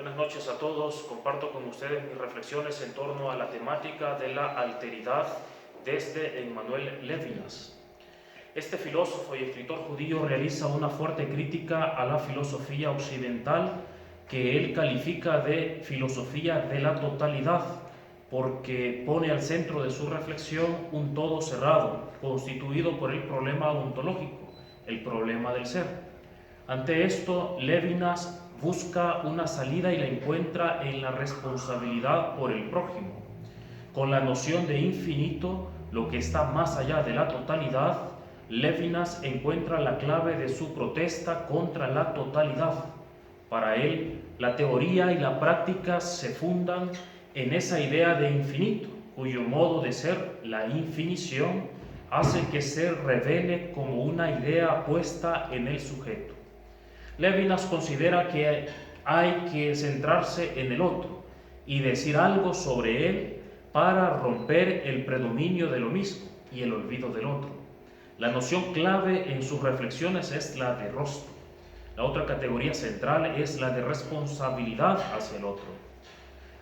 Buenas noches a todos. Comparto con ustedes mis reflexiones en torno a la temática de la alteridad desde Emmanuel Levinas. Este filósofo y escritor judío realiza una fuerte crítica a la filosofía occidental que él califica de filosofía de la totalidad, porque pone al centro de su reflexión un todo cerrado, constituido por el problema ontológico, el problema del ser. Ante esto, Levinas busca una salida y la encuentra en la responsabilidad por el prójimo. Con la noción de infinito, lo que está más allá de la totalidad, Levinas encuentra la clave de su protesta contra la totalidad. Para él, la teoría y la práctica se fundan en esa idea de infinito, cuyo modo de ser, la infinición, hace que se revele como una idea puesta en el sujeto. Levinas considera que hay que centrarse en el otro y decir algo sobre él para romper el predominio de lo mismo y el olvido del otro. La noción clave en sus reflexiones es la de rostro. La otra categoría central es la de responsabilidad hacia el otro.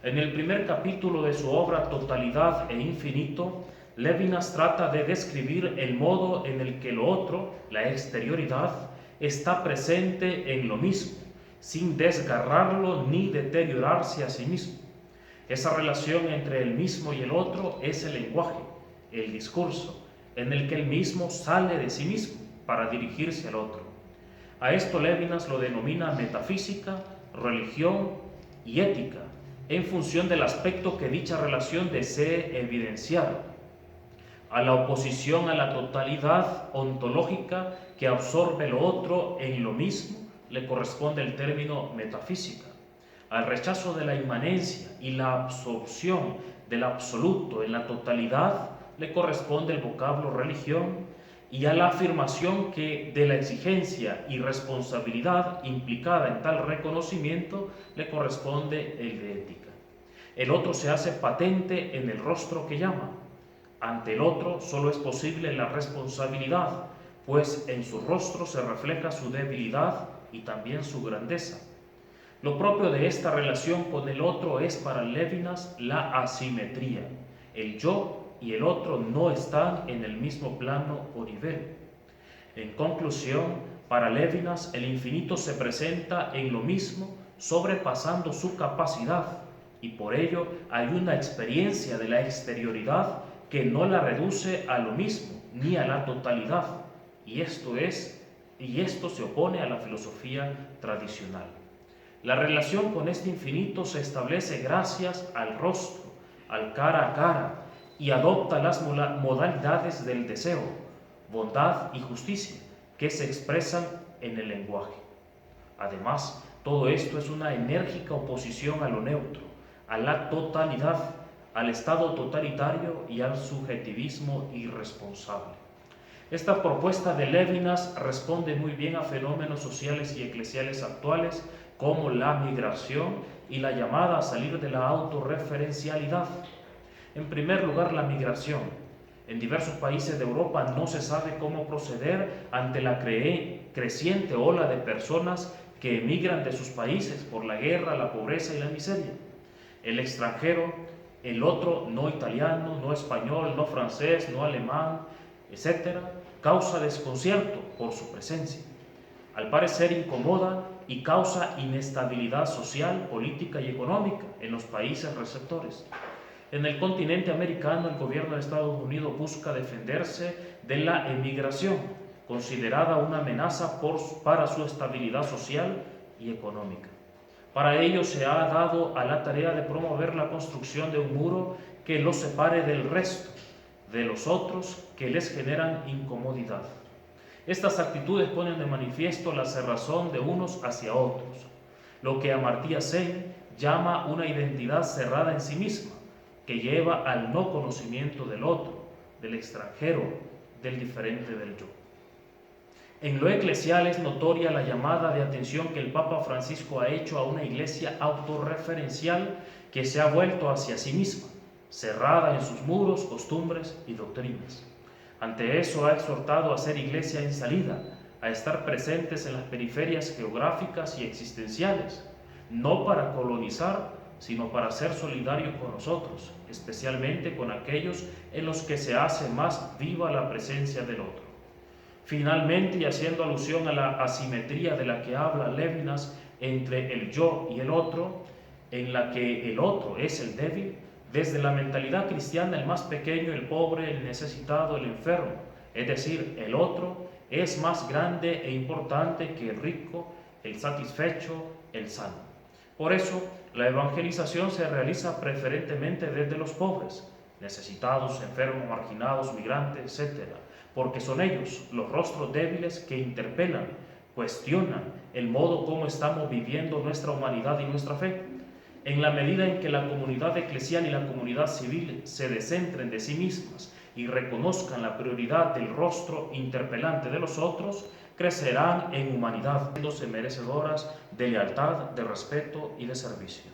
En el primer capítulo de su obra Totalidad e Infinito, Levinas trata de describir el modo en el que lo otro, la exterioridad, está presente en lo mismo, sin desgarrarlo ni deteriorarse a sí mismo. Esa relación entre el mismo y el otro es el lenguaje, el discurso, en el que el mismo sale de sí mismo para dirigirse al otro. A esto Levinas lo denomina metafísica, religión y ética, en función del aspecto que dicha relación desee evidenciar. A la oposición a la totalidad ontológica que absorbe lo otro en lo mismo le corresponde el término metafísica. Al rechazo de la inmanencia y la absorción del absoluto en la totalidad le corresponde el vocablo religión, y a la afirmación de la exigencia y responsabilidad implicada en tal reconocimiento le corresponde el de ética. El otro se hace patente en el rostro que llama. Ante el otro solo es posible la responsabilidad, pues en su rostro se refleja su debilidad y también su grandeza. Lo propio de esta relación con el otro es para Levinas la asimetría. El yo y el otro no están en el mismo plano o nivel. En conclusión, para Levinas el infinito se presenta en lo mismo, sobrepasando su capacidad, y por ello hay una experiencia de la exterioridad que no la reduce a lo mismo ni a la totalidad, y esto se opone a la filosofía tradicional. La relación con este infinito se establece gracias al rostro, al cara a cara, y adopta las modalidades del deseo, bondad y justicia que se expresan en el lenguaje. Además, todo esto es una enérgica oposición a lo neutro, a la totalidad, al estado totalitario y al subjetivismo irresponsable. Esta propuesta de Levinas responde muy bien a fenómenos sociales y eclesiales actuales como la migración y la llamada a salir de la autorreferencialidad. En primer lugar, la migración. En diversos países de Europa no se sabe cómo proceder ante la creciente ola de personas que emigran de sus países por la guerra, la pobreza y la miseria. El extranjero, el otro no italiano, no español, no francés, no alemán, etc., causa desconcierto por su presencia. Al parecer incomoda y causa inestabilidad social, política y económica en los países receptores. En el continente americano, el gobierno de Estados Unidos busca defenderse de la emigración, considerada una amenaza para su estabilidad social y económica. Para ello se ha dado a la tarea de promover la construcción de un muro que los separe del resto, de los otros que les generan incomodidad. Estas actitudes ponen de manifiesto la cerrazón de unos hacia otros, lo que Amartya Sen llama una identidad cerrada en sí misma, que lleva al no conocimiento del otro, del extranjero, del diferente del yo. En lo eclesial es notoria la llamada de atención que el Papa Francisco ha hecho a una iglesia autorreferencial que se ha vuelto hacia sí misma, cerrada en sus muros, costumbres y doctrinas. Ante eso ha exhortado a ser iglesia en salida, a estar presentes en las periferias geográficas y existenciales, no para colonizar, sino para ser solidario con nosotros, especialmente con aquellos en los que se hace más viva la presencia del otro. Finalmente, y haciendo alusión a la asimetría de la que habla Lévinas entre el yo y el otro, en la que el otro es el débil, desde la mentalidad cristiana el más pequeño, el pobre, el necesitado, el enfermo, es decir, el otro es más grande e importante que el rico, el satisfecho, el sano. Por eso, la evangelización se realiza preferentemente desde los pobres, necesitados, enfermos, marginados, migrantes, etc., porque son ellos los rostros débiles que interpelan, cuestionan el modo como estamos viviendo nuestra humanidad y nuestra fe. En la medida en que la comunidad eclesial y la comunidad civil se descentren de sí mismas y reconozcan la prioridad del rostro interpelante de los otros, crecerán en humanidad, siéndose merecedoras de lealtad, de respeto y de servicio.